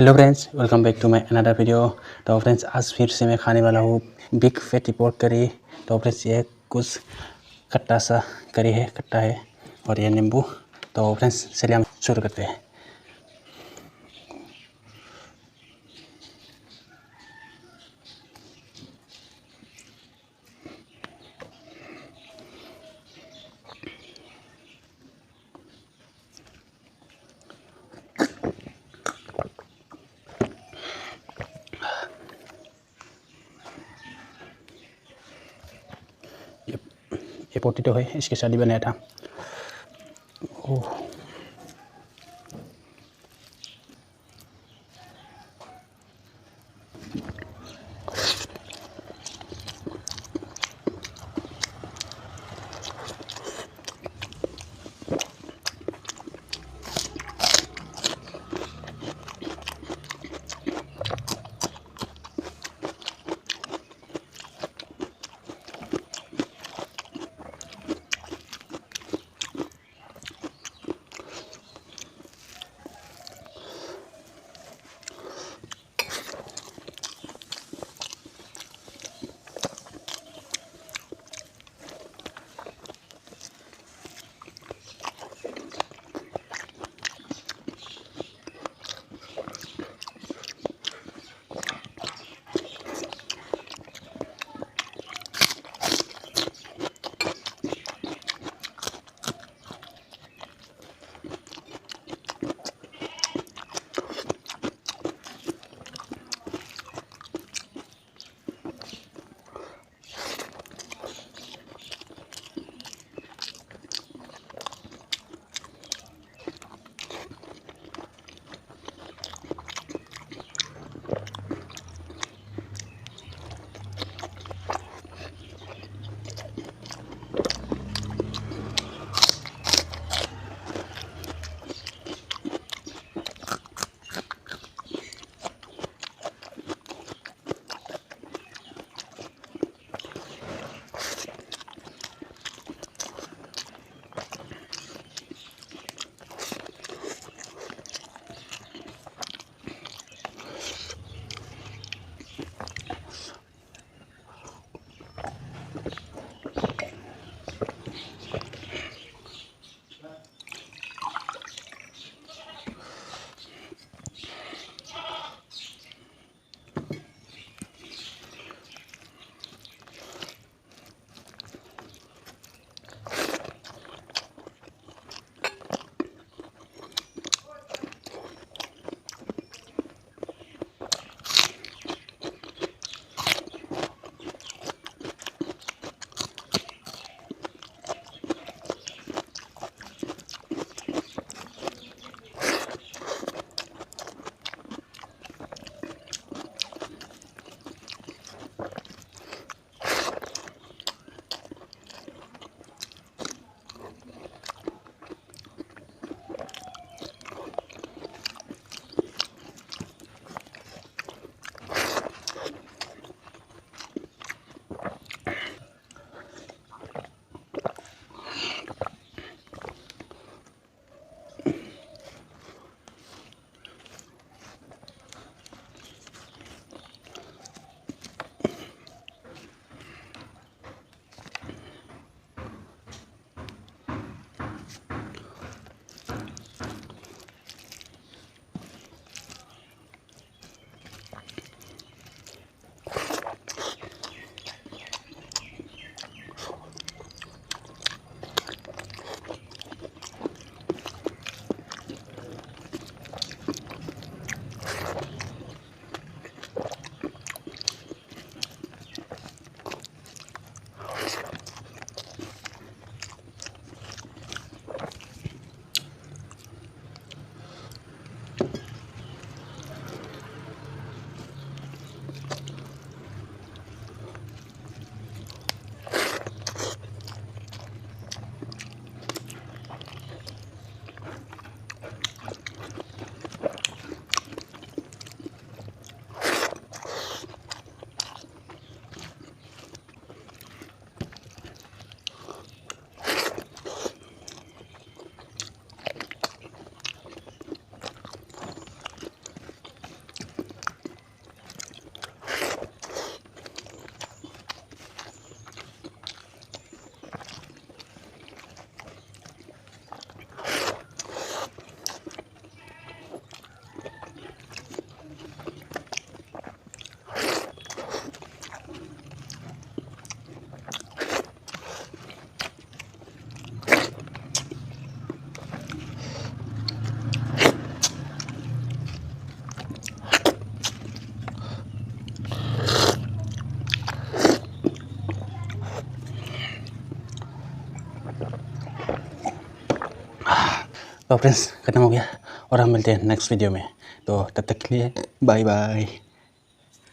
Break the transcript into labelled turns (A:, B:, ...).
A: Hello friends, welcome back to my another video. तो friends, आज फिर से मैं खाने वाला हूँ बिग फैटी पोर्क करी। तो फ्रेंड्स, ये कुछ खट्टा सा करी है, खट्टा है और ये नींबू। तो फ्रेंड्स, चलिए हम शुरू करते हैं। ये पोटैटो है, इसके साथ ही बनाया था। ओह, तो फ्रेंड्स ख़त्म हो गया और हम मिलते हैं नेक्स्ट वीडियो में। तो तब तक के लिए बाय बाय।